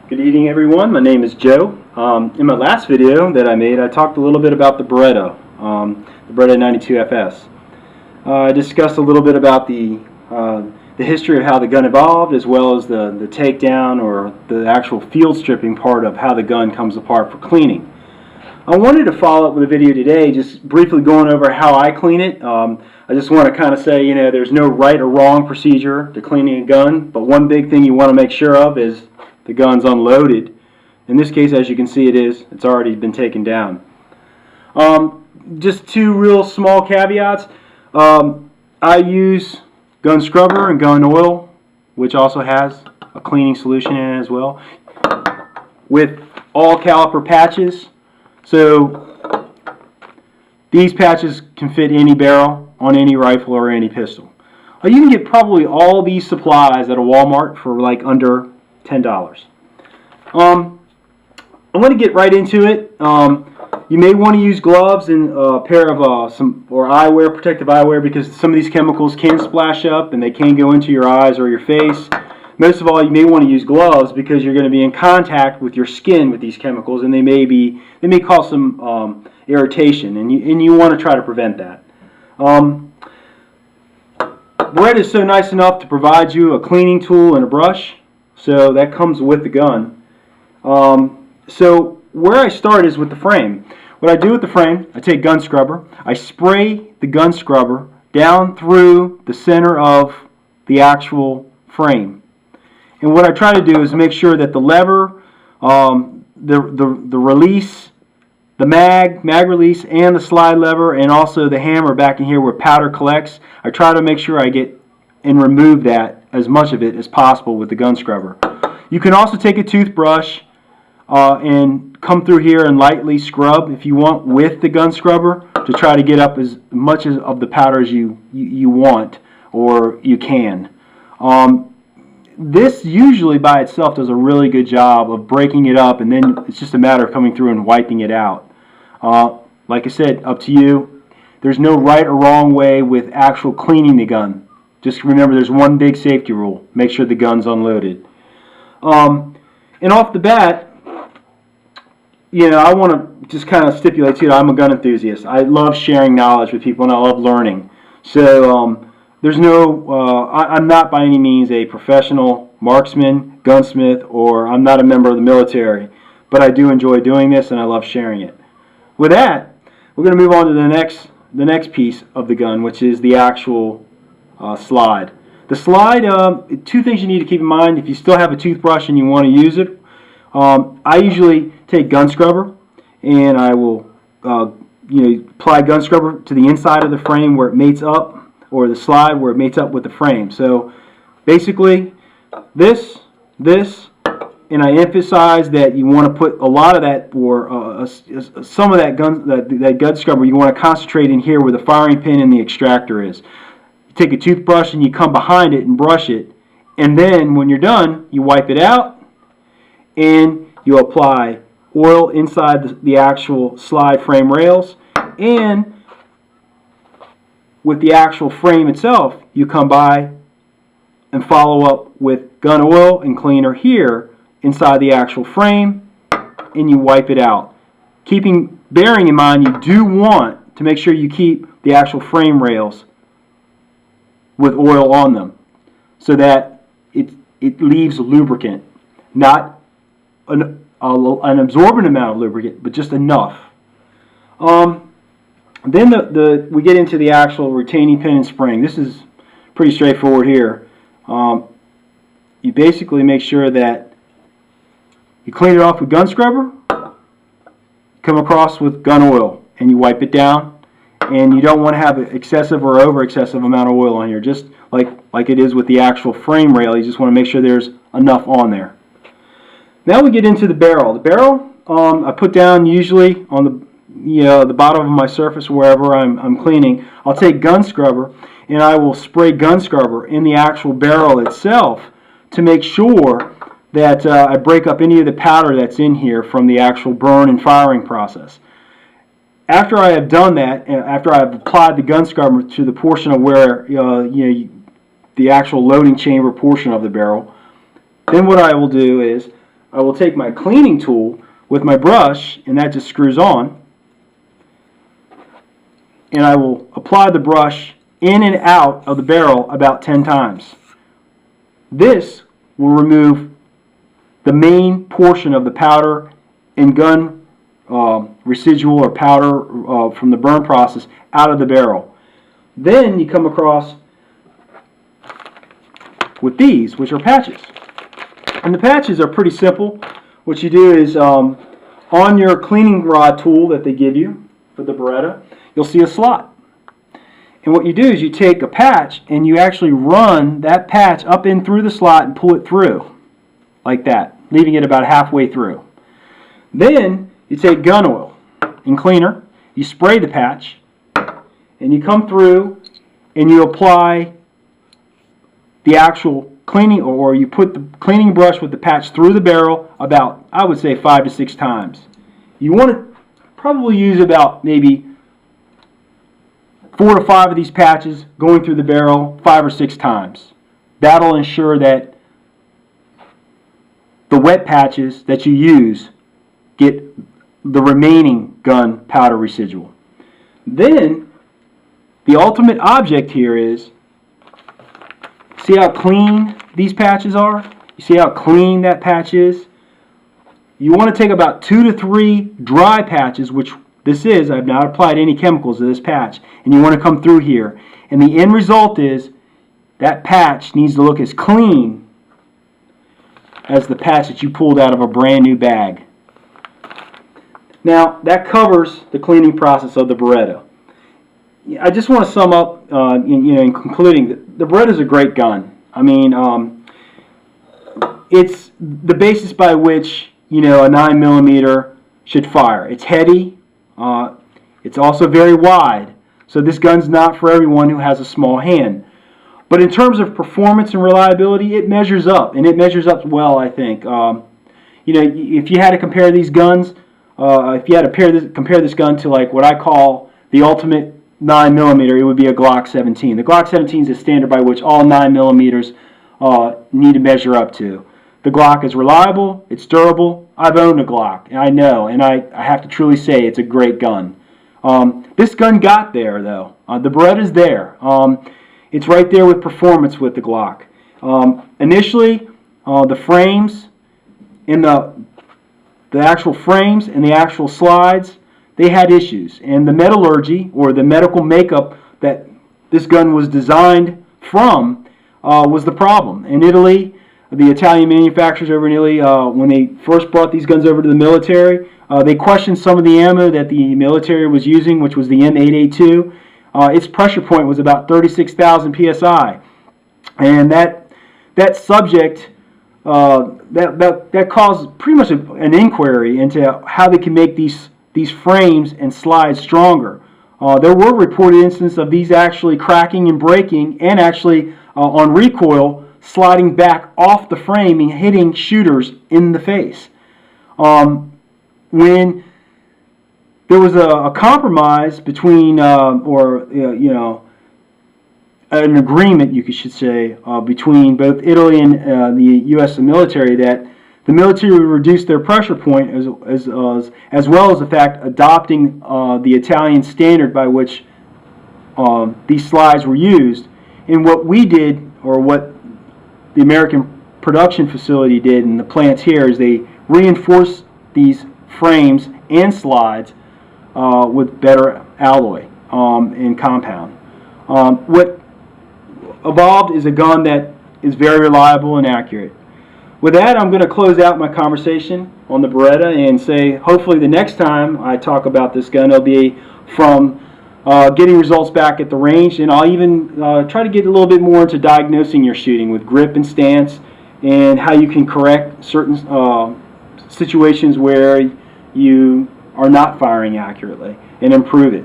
Good evening, everyone. My name is Joe. In my last video that I made, I talked a little bit about the Beretta92FS. I discussed a little bit about the history of how the gun evolved, as well as the takedown or the actual field stripping part of how the gun comes apart for cleaning. I wanted to follow up with a video today, just briefly going over how I clean it. I just want to kind of say, there's no right or wrong procedure to cleaning a gun, but one big thing you want to make sure of is the gun's unloaded. In this case, as you can see, it's already been taken down. Just two real small caveats. I use gun scrubber and gun oil, which also has a cleaning solution in it as well, with all caliper patches. So these patches can fit any barrel on any rifle or any pistol. You can get probably all these supplies at a Walmart for like under $10. I'm going to get right into it. You may want to use gloves and a pair of eyewear, protective eyewear, because some of these chemicals can splash up and they can go into your eyes or your face. Most of all, you may want to use gloves because you're going to be in contact with your skin with these chemicals, and they may cause some irritation, and you want to try to prevent that. Beretta is so nice enough to provide you a cleaning tool and a brush, so that comes with the gun. So where I start is with the frame. What I do with the frame, I take gun scrubber, I spray the gun scrubber down through the center of the actual frame. And what I try to do is make sure that the lever, the release, the mag release, and the slide lever, and also the hammer back in here where powder collects, I try to make sure I get and remove that, as much of it as possible, with the gun scrubber. You can also take a toothbrush and come through here and lightly scrub, if you want, with the gun scrubber to try to get up as much of the powder as you want or you can. This usually by itself does a really good job of breaking it up, and then it's just a matter of coming through and wiping it out. Like I said, up to you. There's no right or wrong way with actual cleaning the gun. Just remember, there's one big safety rule: make sure the gun's unloaded. And off the bat, I want to just kind of stipulate too that I'm a gun enthusiast. I love sharing knowledge with people, and I love learning. So there's no, I'm not by any means a professional marksman, gunsmith, or I'm not a member of the military, but I do enjoy doing this and I love sharing it. With that, we're going to move on to the next piece of the gun, which is the actual slide. The slide, two things you need to keep in mind if you still have a toothbrush and you want to use it. I usually take gun scrubber and I will apply gun scrubber to the inside of the frame where it mates up, or the slide where it mates up with the frame. So basically this, and I emphasize that you want to put a lot of that, or some of that gun scrubber, you want to concentrate in here where the firing pin and the extractor is. You take a toothbrush and you come behind it and brush it, and then when you're done, you wipe it out and you apply oil inside the actual slide frame rails, and with the actual frame itself, you come by and follow up with gun oil and cleaner here inside the actual frame, and you wipe it out. Bearing in mind, you do want to make sure you keep the actual frame rails with oil on them, so that it leaves lubricant, not an absorbent amount of lubricant, but just enough. Then we get into the actual retaining pin and spring. This is pretty straightforward here. You basically make sure that you clean it off with gun scrubber, come across with gun oil, and you wipe it down. And you don't want to have an excessive or over excessive amount of oil on here, just like it is with the actual frame rail. You just want to make sure there's enough on there. Now we get into the barrel. The barrel I put down usually on the bottom of my surface wherever I'm cleaning. I'll take gun scrubber and I will spray gun scrubber in the actual barrel itself to make sure that I break up any of the powder that's in here from the actual burn and firing process. After I have done that, and after I have applied the gun scrubber to the portion of where the actual loading chamber portion of the barrel, then what I will do is I will take my cleaning tool with my brush, and that just screws on, and I will apply the brush in and out of the barrel about 10 times. This will remove the main portion of the powder and gun residual or powder from the burn process out of the barrel. Then you come across with these, which are patches. And the patches are pretty simple. What you do is on your cleaning rod tool that they give you for the Beretta, you'll see a slot. And what you do is you take a patch and you actually run that patch up in through the slot and pull it through like that, leaving it about halfway through. Then you take gun oil and cleaner, you spray the patch, and you come through and you apply the actual cleaning, or you put the cleaning brush with the patch through the barrel about, I would say, 5 to 6 times. You want to probably use about maybe 4 to 5 of these patches going through the barrel 5 or 6 times. That'll ensure that the wet patches that you use get the remaining gun powder residual. Then the ultimate object here is, see how clean these patches are? You see how clean that patch is? You want to take about 2 to 3 dry patches, which this is. I've not applied any chemicals to this patch, and you want to come through here. And the end result is that patch needs to look as clean as the patch that you pulled out of a brand new bag. Now, that covers the cleaning process of the Beretta. I just want to sum up, in concluding, the Beretta is a great gun. I mean, it's the basis by which a 9mm should fire. It's heady. It's also very wide. So this gun's not for everyone who has a small hand. But in terms of performance and reliability, it measures up, and it measures up well, I think. If you had to compare these guns, if you had to compare this gun to like what I call the ultimate 9mm, it would be a Glock 17. The Glock 17 is a standard by which all 9mm need to measure up to. The Glock is reliable, it's durable. I've owned a Glock, and I know, and I have to truly say it's a great gun. This gun got there, though. The Beretta's there. It's right there with performance with the Glock. Initially, the frames and the actual frames and the actual slides, they had issues. And the metallurgy, or the medical makeup that this gun was designed from, was the problem. In Italy, the Italian manufacturers over in Italy, when they first brought these guns over to the military, they questioned some of the ammo that the military was using, which was the M8A2. Its pressure point was about 36,000 psi, and that subject that caused pretty much an inquiry into how they can make these frames and slides stronger. There were reported instances of these actually cracking and breaking, and actually on recoil sliding back off the frame and hitting shooters in the face. When there was a compromise between, an agreement, you should say, between both Italy and the U.S. military, that the military would reduce their pressure point, as well as the fact adopting the Italian standard by which these slides were used. And what we did, or what the American production facility did in the plants here, is they reinforced these frames and slides with better alloy and compound. What evolved is a gun that is very reliable and accurate. With that, I'm going to close out my conversation on the Beretta and say, hopefully the next time I talk about this gun, it'll be from getting results back at the range, and I'll even try to get a little bit more into diagnosing your shooting with grip and stance, and how you can correct certain situations where you are not firing accurately and improve it.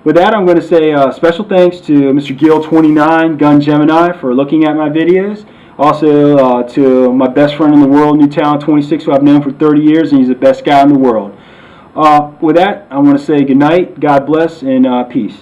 With that, I'm going to say special thanks to Mr. Gill29 Gun Gemini for looking at my videos. Also to my best friend in the world, Newtown26, who I've known for 30 years, and he's the best guy in the world. With that, I want to say good night, God bless, and peace.